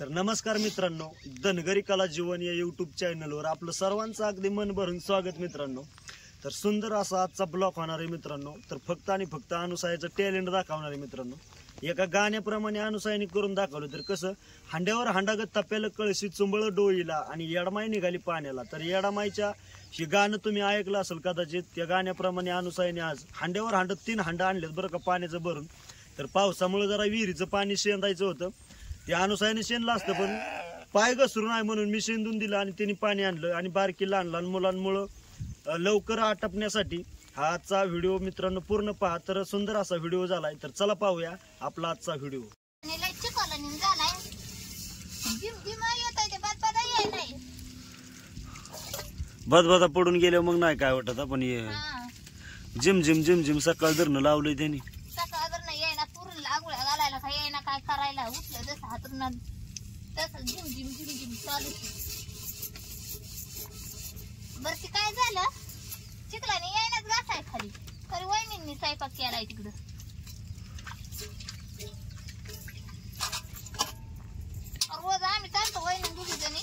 तर नमस्कार मित्रांनो, धनगरी कला जीवन या यूट्यूब चॅनलवर आपलं सर्वांचं अगदी मन भरून स्वागत मित्रांनो। तर सुंदर असा आजचा ब्लॉग होणार आहे मित्रांनो। तर फक्त आणि फक्त अनुसायाचं टॅलेंट दाखवणार आहे मित्रांनो। एका गाण्याप्रमाणे अनुसायाने करून दाखवलं तर कसं हांड्यावर हांडागत तप्याला कळशी चुंबळ डोईला आणि येडमाई निघाली पाण्याला। तर येडमाईच्या हे गाणं तुम्ही ऐकलं असेल कदाचित। त्या गाण्याप्रमाणे अनुसायाने आज हांड्यावर हांडत 3 हांडा आणलेत बरं का पाण्याचं भरून। तर पावसामुळे जरा विहिरीचं पाणी शेंदायचं होतं, ते अनुसायाने शेणलं असतं पण पाय घसरून आहे म्हणून मी शेंदून दिलं आणि त्यांनी पाणी आणलं। आणि बारकी लहान लहान मुलांमुळं लवकर आटपण्यासाठी हा आजचा व्हिडिओ मित्रांनो पूर्ण पहा। तर सुंदर असा व्हिडिओ झालाय, तर चला पाहूया आपला आजचा व्हिडिओ। बदबदा पडून गेले मग नाही काय वाटत, आपण जिम जिम जिम जिम सकाळ धरणं लावलंय त्यांनी। काय करायला उठलं जसं हातून तसं झिम झिम झिम झिम चालू। बर ते काय झालं, चिखलाने यायनाच घासाय खाली, तरी वहिनींनी स्वयंपाक केलाय तिकडं। रोज आम्ही चालतो वहिनी दोघी जणी,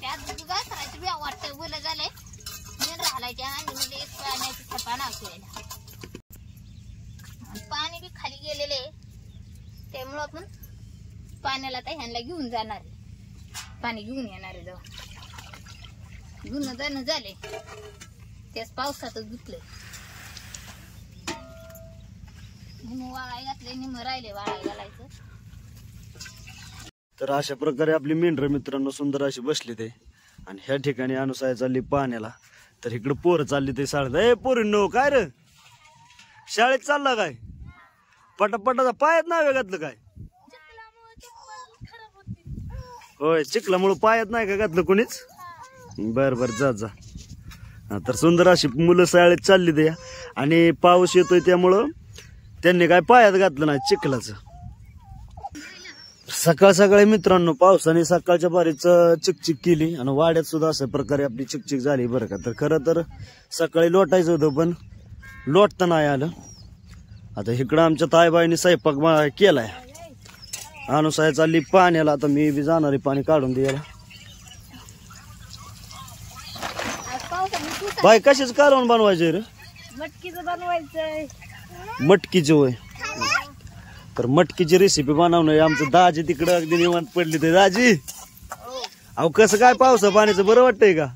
त्यात काय करायचं बिया वाटतंय बोल झालंय मेन राहायच्या आणि म्हणजे पाण्याची छपा नाकायला पाणी बी खाली गेलेले, त्यामुळं आपण पाण्याला तर ह्यांना घेऊन जाणार आहे, पाणी घेऊन येणार आहे। जेव्हा घेऊन जाणं झाले त्याच पावसातच धुतलंय, वाळाय घातले निम राहिले वाळाय घालायचं। तर अशा प्रकारे आपली मेंढर मित्रांनो सुंदर अशी बसली ते, आणि ह्या ठिकाणी अनुसाया चालली पाण्याला। तर इकडे पोरं चालली ते शाळेत। ए पोरींनो काय रे, शाळेत चालला काय? पटापटाचा पायात नावे घातलं काय? होय, चिखलामुळे पायात नाही का घातलं कोणीच? बर बर जा जा। तर सुंदर अशी मुलं शाळेत चालली ते, आणि पाऊस येतोय त्यामुळं त्यांनी काय पायात घातलं नाही चिखलाचं। सकाळ सकाळी मित्रांनो पावसाने सकाळच्या बारीच चिकचिक केली, आणि वाड्यात सुद्धा अशा प्रकारे आपली चिकचिक झाली बरं का। तर खरं तर सकाळी लोटायचं होतं पण लोटता नाही आलं। आता इकडं आमच्या ताईबाईने स्वयंपाक केलाय, अनुसाया चालली पाण्याला। आता मी बी जाणार आहे पाणी काढून द्यायला। बाई कशाच कालवण बनवायचंय रे? मटकीचं बनवायचंय। मटकीचं होय, तर मटकीची रेसिपी बनवणं आमचं दाजी तिकडं अगदी निवांत पडली। ते दाजी अहो कसं काय पावसा पाण्याचं बरं वाटतंय का?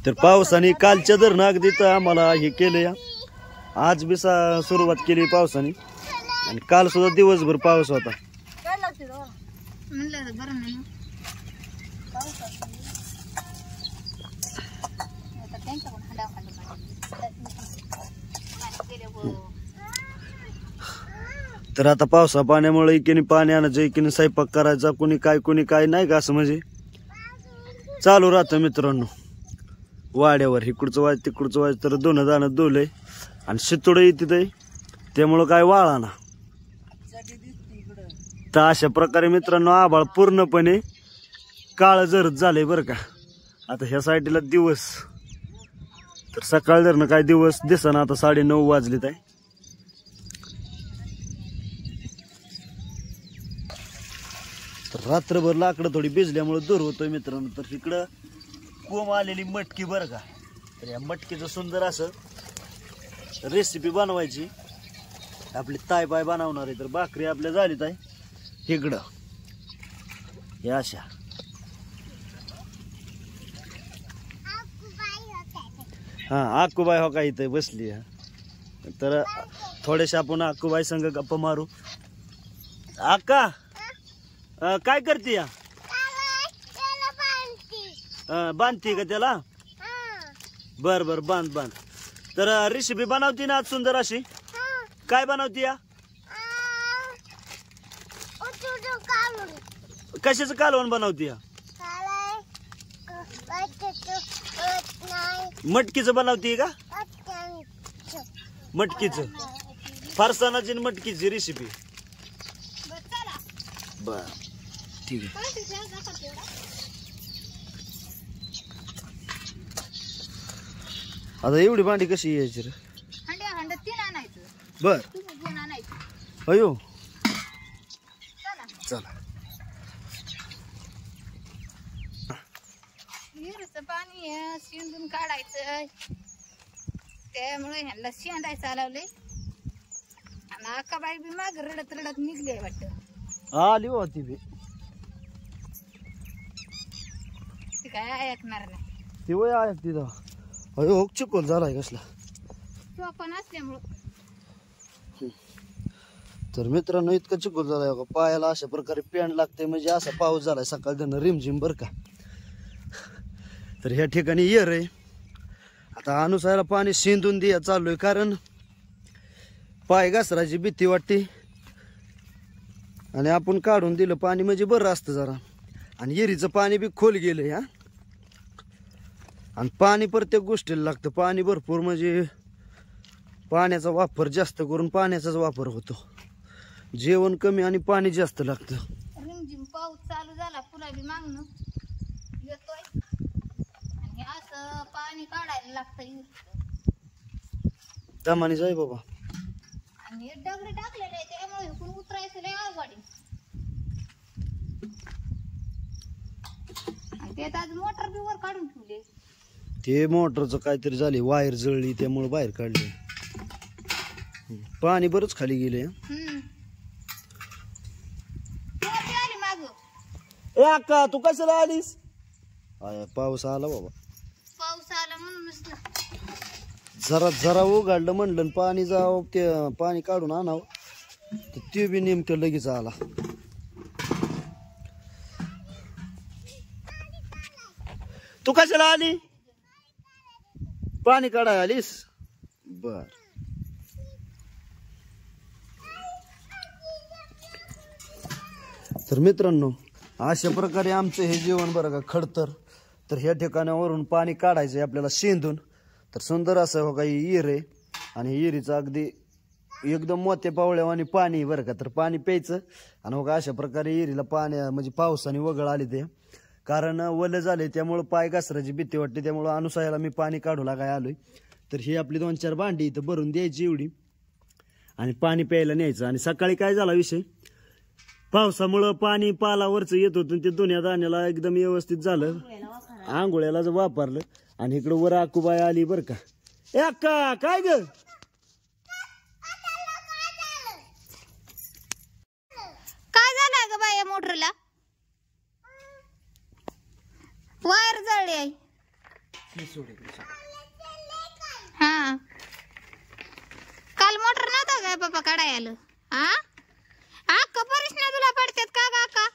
तर पावसाने कालच्या धरणं अगदी तर आम्हाला हे केलं, आज बी सुरुवात केली पावसाने, आणि काल सुद्धा दिवसभर पाऊस होता। तर आता पावसा पाण्यामुळे इकडे पाणी आणायचं, इकडे स्वयंपाक करायचा, कोणी काय नाही का असं म्हणजे चालू राहतं मित्रांनो वाड्यावर। इकडचं वाज तिकडचं वाज, तर दोन दाणं दोलय आणि शितोड तिथे, त्यामुळं काय वाळा ना। तर अशा प्रकारे मित्रांनो आभाळ पूर्णपणे काळ जरद झालंय बरं का। आता ह्या साईडला दिवस, तर सकाळ धरणं काय दिवस दिसना, आता 9:30 वाजलेत आहे। तर रात्रभर लाकडं थोडी भिजल्यामुळे दूर होतोय मित्रांनो। तर इकडं कोंब आलेली मटकी बरं का। तर या मटकीचं सुंदर असं रेसिपी बनवायची, आपली ताई बाय बनवणार आहे। तर भाकरी आपल्या झालीत आहे इकडं हे अशा। हा आकुबाई हो का इथे बसली। तर थोडेसे आपण आकुबाई संग गप्पा मारू। आका काय करते? बांधते का त्याला? बर बर बांध बांध। तर रेसिपी बनवती ना आज सुंदर अशी? काय बनवती? कशाचं कालवण बनवती? मटकीचं बनवती का? मटकीचं फरसाणाची मटकीची रेसिपी। बर ठीक आहे। आता एवढी भांडी कशी यायची रे? हंड्या 3 आणायचं। बर तुम्ही 2 आणायचं। अयो चला. विहिरीचं पाणी आहे, शिंदून काढायचं, त्यामुळे ह्यांना शेंडाय चालवले. आणि अक्काबाई बी माग रडत रडत निघले वाटत. आली होती बी ती काय ऐकणार नाही. ती वय आहे तिथं. अयो चिकोल झालाय कसला. चोपण असल्यामुळं. तर मित्रांनो इतकं चिकोल झालाय बघा. पायाला अशा प्रकारे पॅन्ट लागते म्हणजे असा पाऊस झालाय सकाळ त्यानं रिमझिम बर का. तर ह्या ठिकाणी येर आहे. आता अनुसायला पाणी शिंदून द्या चाललोय कारण पाय घसरायची भीती वाटते आणि आपण काढून दिलं पाणी म्हणजे बरं असतं जरा. आणि येरीचं पाणी बी खोल गेलंय हा. आणि पाणी प्रत्येक गोष्टीला लागतं. पाणी भरपूर म्हणजे पाण्याचा वापर जास्त करून पाण्याचाच वापर होतो. जेवण कमी आणि पाणी जास्त लागतं. रिमझिम पाऊस चालू झाला, पुन्हा बी मागणं येतोय आणि असं पाणी काढायला लागतं. दमाने जाय बाबा. आणि हे दगड टाकलेले आहे त्यामुळे इकडून उतरायचं लय अवघड आहे. आणि त्यात आज मोटर बी वर काढून ठेवले. ते मोटरचं काहीतरी झाले, वायर जळली त्यामुळे बाहेर काढले. पाणी बरंच खाली गेले. आली माग. ए अक्का तू कशाला आलीस? पाऊस आला बाबा. पाऊस आला म्हणूनच ना. जरा जरा उघडलं म्हणलं पाणी जावं, ते पाणी काढून आणावं तर ते बी नेमकं लगेच आला. तू कशाला आली? पाणी काढाय आलीस? बर. तर मित्रांनो अशा प्रकारे आमचं हे जीवन बरं का खडतर. तर ह्या ठिकाणावरून पाणी काढायचंय आपल्याला शेंदून. तर सुंदर असं हो काही विहीर आहे आणि विहिरीचं अगदी एकदम मोठ्या पावळ्यावानी पाणी बरं का. तर पाणी प्यायचं आणि हो अशा प्रकारे विहिरीला पाणी म्हणजे पावसाने वगळ आली ते कारण वलं झाले त्यामुळं पाय घसरायची भीती वाटते. त्यामुळं अनुसायाला मी पाणी काढू लागाय आलोय. तर ही आपली 2-4 भांडी इथं भरून द्यायची एवढी आणि पाणी प्यायला न्यायचं. आणि सकाळी काय झाला विषय, पावसामुळं पाणी पालावरचं येत होतं ते दोन्ही दाण्याला एकदम व्यवस्थित झालं. आंघोळ्याला वापरलं आणि इकडं वर आकुबाई आली बर का. ए अक्का काय ग? काय झालं ग बाया मोटरला? वायर जळली आहे. हा काल मोटर नव्हता काय बाबा काढाय आलं? हा अक्का परिश्ना तुला पडतात का काका?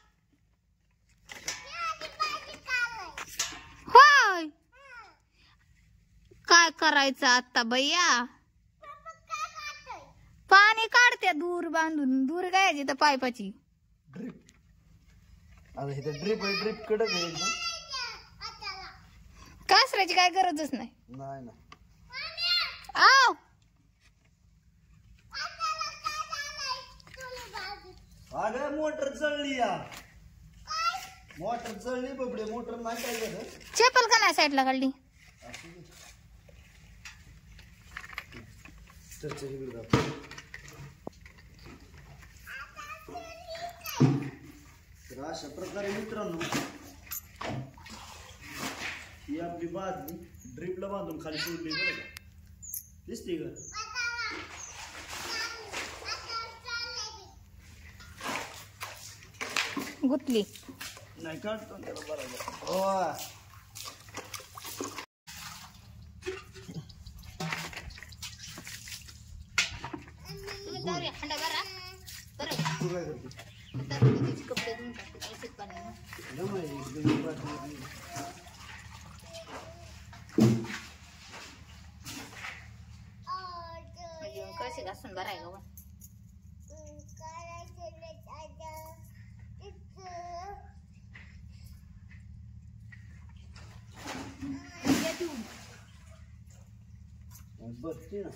होय काय करायचं आता भैया? पाणी काढते दूर बांधून. दूर गायची तर पायपाची ड्रिप. आता इथं ड्रिप आहे, ड्रिप कडक आहे एकदम. कासराची काय गरजच नाही. नाही ना. आव अगं मोटर जळली या. मोटर जळली बबडे. मोटर नाही काय झालं. चप्पल का नाही साईडला काढली? तर अशा प्रकारे मित्रांनो ही आपली बादली ड्रिपला बांधून खाली सोडली बरं का. दिसते का? गुतली नाही काढतो त्याला बरोबर. हंडा भरा बरं. तू काय करते? कपडे धुवून टाकते पाण्यानं. कसे घासून भराय ग बसते ना.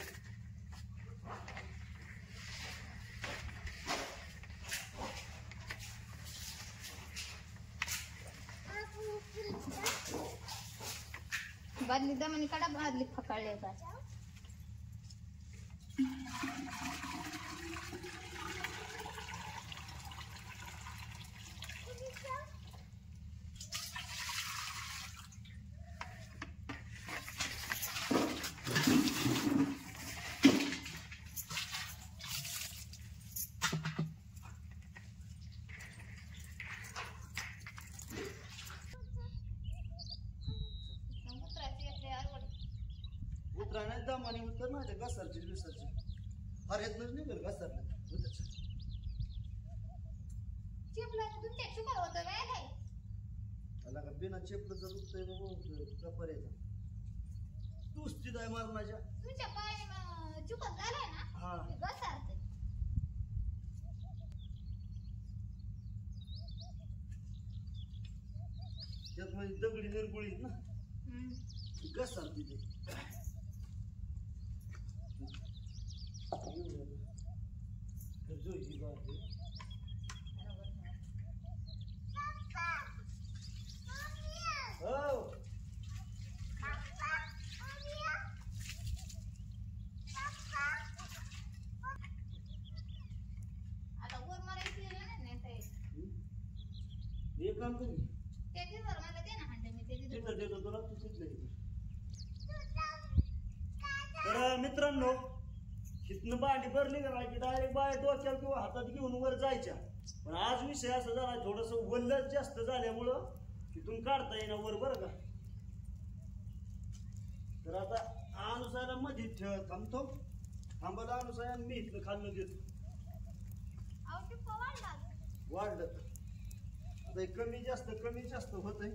बादली दमानी काढा. बादली फकाळले का पाणी उतर ना ते घसरचे दिवसाचे हरेतनच निघेल घसरला चिपला तुमच्या चुका होतं काय काय त्याला का बिना चेपलं जर उठतंय बाबा पर्यंत तूच तिथं आहे मरणाच्या तुमच्या पायाने चुकत झालाय ना हा ते घसरतंय. त्यात म्हणजे दगडी निरगुळीत ना घसरते ते आता वर मला इथे नाही ताई हे काम करू त्याची वर मला दे ना हंडे मी त्याची तिथं देतो तुला तू तिथलं घे. तर मित्रांनो इथनं भांडी भरली का नाही की डायरेक्ट बाहेर डोक्याला किंवा हातात घेऊन वर जायच्या पण आज विषय असा झाला थोडस वल्लच जास्त झाल्यामुळं तिथून काढता येईना वर बरं का. तर आता अनुसायला मध्ये थांबतो थांबायला अनुसाय मी इथलं खाल्लं देतो औषध पवाडला वाढलं आता हे कमी जास्त होत आहे.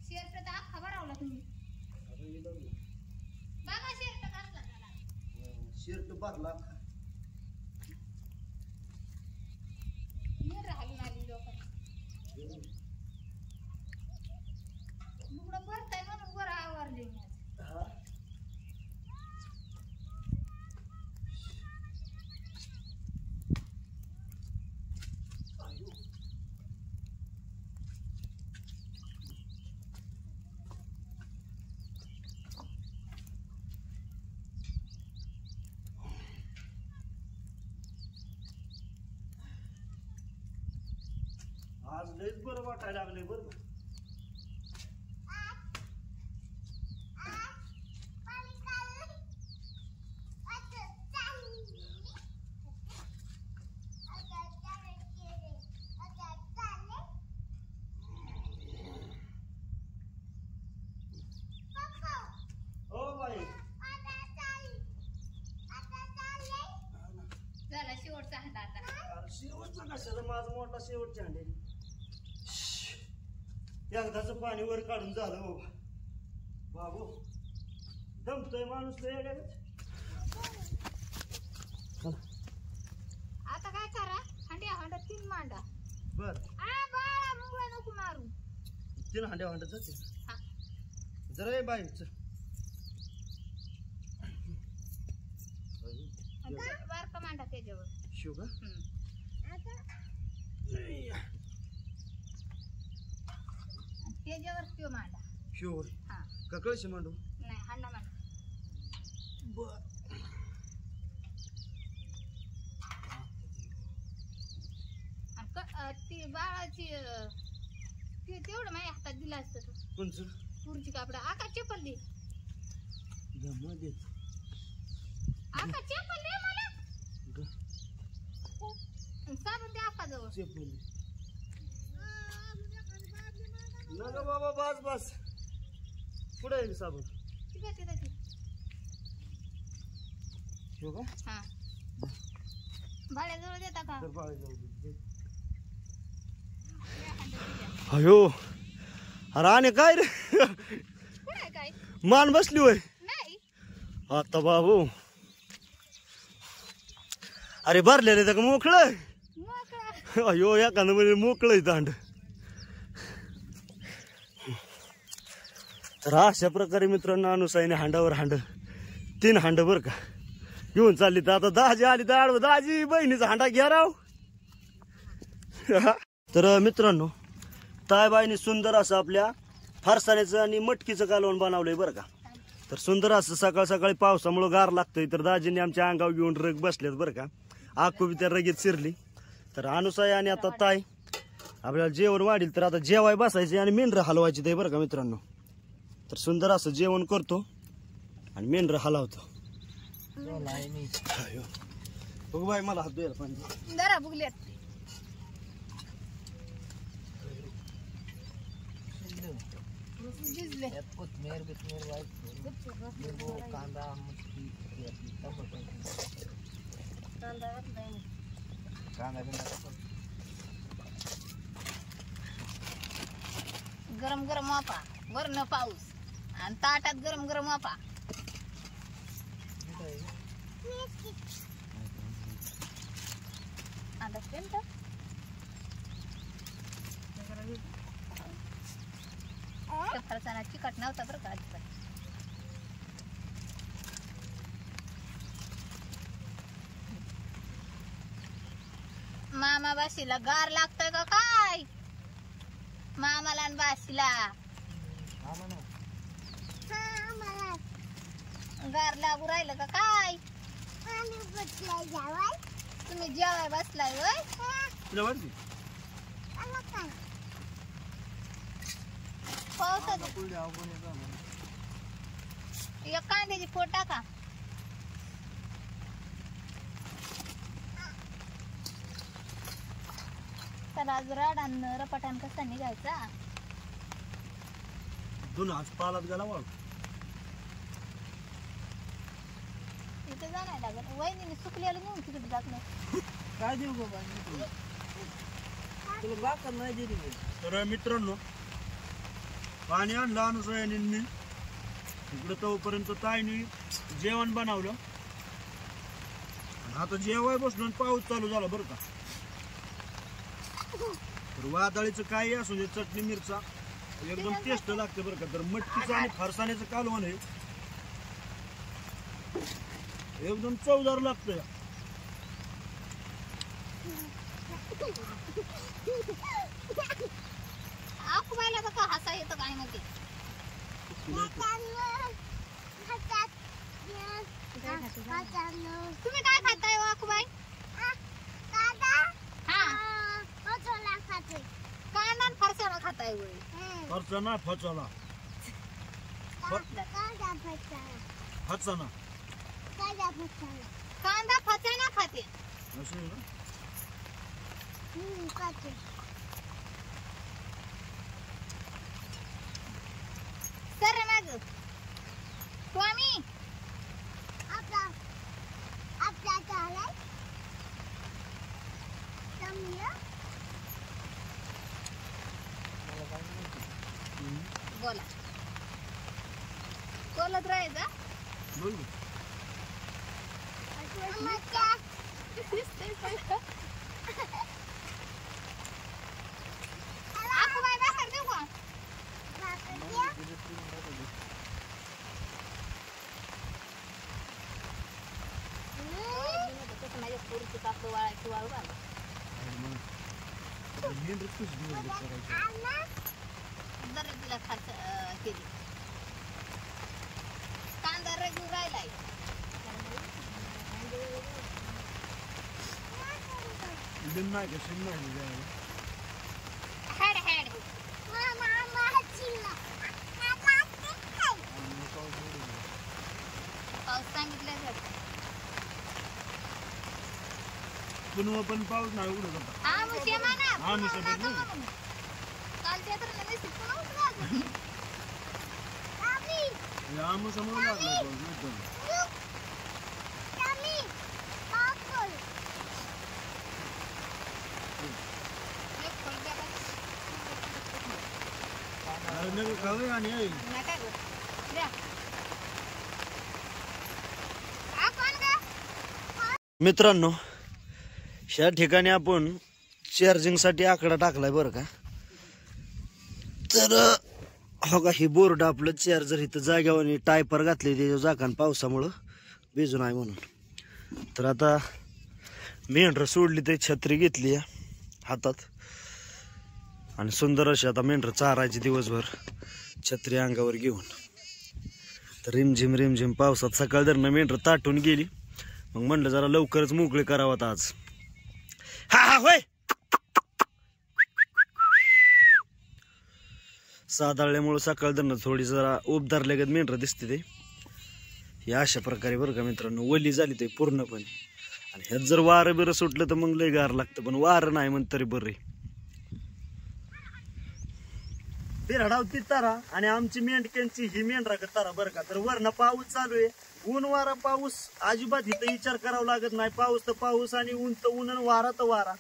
शेरट तर अख्खा भरावला तुम्ही बघा शेरट कसला झाला शर्ट भरला मी राहून आली लोक लुगडं भरताय म्हणून वर आवरले मी आज. हा आज लयच बरं वाटायला लागले बरं का. हो बाई झाला शेवटचा हात आता अरे शेवटचा कशाला माझा मोठा शेवटचा हांडे एकदाच पाणी वर काढून झालं बाबा बाबू दमतोय माणूस लय आता काय करा हंड्या हंडा 3 मांडा बर आ बाळा मुंगळा नको मारू 3 हांड्या हांडत जाते हा जरा ये बाई चल. बारका मांडा त्याच्यावर शिव का त्याच्यावर त्यो मांडा शिव हा का कळशी मांडू नाही हांडा मांडा बर ती बाळाची ते तेवढं माझ्या हातात दिलं असतं तू कोणचं पुरची कापड आका चप्पल दे जमा देत आका चप्पल दे मला साबण दे आका जवळ चेपली न ग बाबा बस बस पुढे आहे साबण ठीक आहे ठीक आहे शिव का हा भाड्याजवळ देता का तर बाळा जाऊ दे अयो अयो अरे आणि काय रे कुठे काय मान बसली होय नाही आता बाबू अरे भरलेले तर मोकळं मोकळा अयो एखादं म्हणजे मोकळं दांड. तर अशा प्रकारे मित्रांनो अनुसाईने हांडावर हांड 3 हांड बर का घेऊन चालली. तर आता दाजी आली तर आडवं दाजी बहिणीचा हांडा घ्या राव. तर मित्रांनो ताईबाईने सुंदर असं आपल्या फरसाण्याचं आणि मटकीचं कालवण बनवलंय बरं का. तर सुंदर असं सकाळ सकाळी पावसामुळं गार लागतंय तर दाजीने आमच्या अंगावर घेऊन रग बसलेत बरं का. आखू बी त्या रगीत शिरली. तर अनुसाई आणि आता ताई आपल्याला जेवण वाढील तर आता जेवाय बसायचे आणि मेंढरं हलवायची ते बरं का मित्रांनो. तर सुंदर असं जेवण करतो आणि मेंढरं हलवतो. बघ बाई मला हात द्यायला पाहिजे जरा बुगल्यात यात कोथमीर बिथमीर लिंबू कांदा मच्छी कांदा बिंदा गरम गरम वाफा वरनं पाऊस आणि ताटात गरम गरम वाफा. आता पेंट फरसाणा चिकट नव्हता बरं का अजिबात. मामा बाशीला गार लागतोय का काय? मामाला आणि बाशीला गार लागू राहिलं का काय? तुम्ही जेवाय बसलाय होय? पावसाचं एक कांद्याची फोड टाका. तर आज राडान रपाटान कसा निघायचा? दोन आज पालात गेला बघ. तिथे जाणार लागत. वहिनीने सुकलेलं नेऊन तिकडे टाकलं. काय देऊ बाबा तुला बाकर नाही दिली. तर मित्रांनो पाणी आणलं अनुसयाने मी इकडे तोपर्यंत ताईने जेवण बनवलं. आता जेवाय बसलो आणि पाऊस चालू झाला बरं का. तर वादळीचं काही असू दे चटणी मिरचा एकदम टेस्ट लागते बरं का. तर मटकीचं आणि फरसाण्याचं कालवण आहे एकदम चवदार लागतं. आकुबाईला का हसा येतं काय माहिती. तुम्ही काय खाताय हो आकुबाई? कांदा आणि फरसाणा खाताय होय? फरसाणा फचाला फचाना कांदा फरसाणा खाते. असं आहे ना. सर माग स्वामी बोला बोलत राहायचा. बोल गं. आकुबाई भाकर देऊ का? माझ्या पोरीची कापड वाळायची वाळू घाला. दर्दीला खात केली. कांदा रगू राहिलाय. लिंब नाही का शिम नाही द्यायला. हेड हेड पाऊस सांगितलं पुन्हा पण पाऊस नाही उघडत होता. आमुष्या म्हणा आमुष्या पण नाही. कालच्या तर नवीन पुन्हा उठला. आमुष्यामुळे लागला पाऊस नाही तर. अरे नका खाऊ आणि येईल. नका गं. द्या. मित्रांनो ह्या ठिकाणी आपण चार्जिंगसाठी आकडा टाकलाय बरं का. तर हो का ही बोर्ड आपलं चार्जर इथं जाग्यावर टायपर घातले त्याच्या जाकान पावसामुळं भिजून आहे म्हणून. तर आता मेंढरं सोडली ते छत्री घेतली हातात आणि सुंदर अशी आता मेंढरं चारायची दिवसभर छत्री अंगावर घेऊन. तर रिमझिम रिमझिम पावसात सकाळ दरम्यान मेंढरं ताटून गेली. मग म्हणलं जरा लवकरच मोकळे करावात आज. हा हा होय साधाळल्यामुळे सकाळ दरनं थोडी जरा उब धरल्यागत मेंढरं दिसते ते. हे अशा प्रकारे बरं का मित्रांनो वली झाली ते पूर्णपणे. आणि ह्यात जर वारं बिरं सुटलं तर मग लय गार लागतं पण वारं नाही म्हण तरी बरं. बिरडावती तारा आणि आमची मेंढक्यांची ही मेंढरागत तारा बरं का. तर वरनं पाऊस चालू आहे, ऊन वारा पाऊस अजिबात इथं विचार करावा लागत नाही. पाऊस तर पाऊस आणि ऊन तर ऊन आणि वारा तर वारा.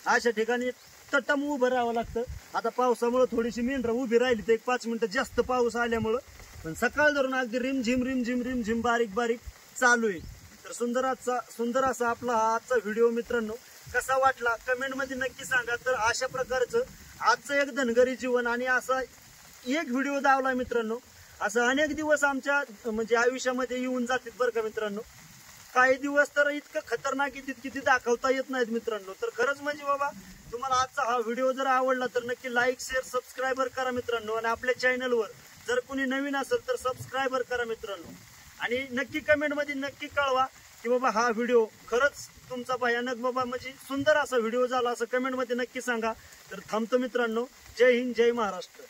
अशा ठिकाणी तटम उभं राहावं लागतं. आता पावसामुळे थोडीशी मेंढरं उभी राहिली तर 1-5 मिनिटं जास्त पाऊस आल्यामुळं, पण सकाळ धरून अगदी रिमझिम रिमझिम रिमझिम बारीक बारीक चालू आहे. तर सुंदर असा आपला हा आजचा व्हिडिओ मित्रांनो कसा वाटला कमेंट मध्ये नक्की सांगा. तर अशा प्रकारचं आजचं एक धनगरी जीवन आणि असा एक व्हिडिओ दावला मित्रांनो. असं अनेक दिवस आमच्या म्हणजे आयुष्यामध्ये येऊन जातात बरं का मित्रांनो. काही दिवस तर इतकं खतरनाक येतात की ते दाखवता येत नाहीत मित्रांनो. तर खरंच म्हणजे बाबा तुम्हाला आजचा हा व्हिडिओ जर आवडला तर नक्की लाईक शेअर सबस्क्राईबर करा मित्रांनो. आणि आपल्या चॅनलवर जर कोणी नवीन असेल तर सबस्क्राईबर करा मित्रांनो. आणि नक्की कमेंट मध्ये नक्की कळवा की बाबा हा व्हिडिओ खरंच तुमचा भयानक बाबा म्हणजे सुंदर असा व्हिडिओ झाला असं कमेंट मध्ये नक्की सांगा. तर थांबतो मित्रांनो. जय हिंद, जय महाराष्ट्र.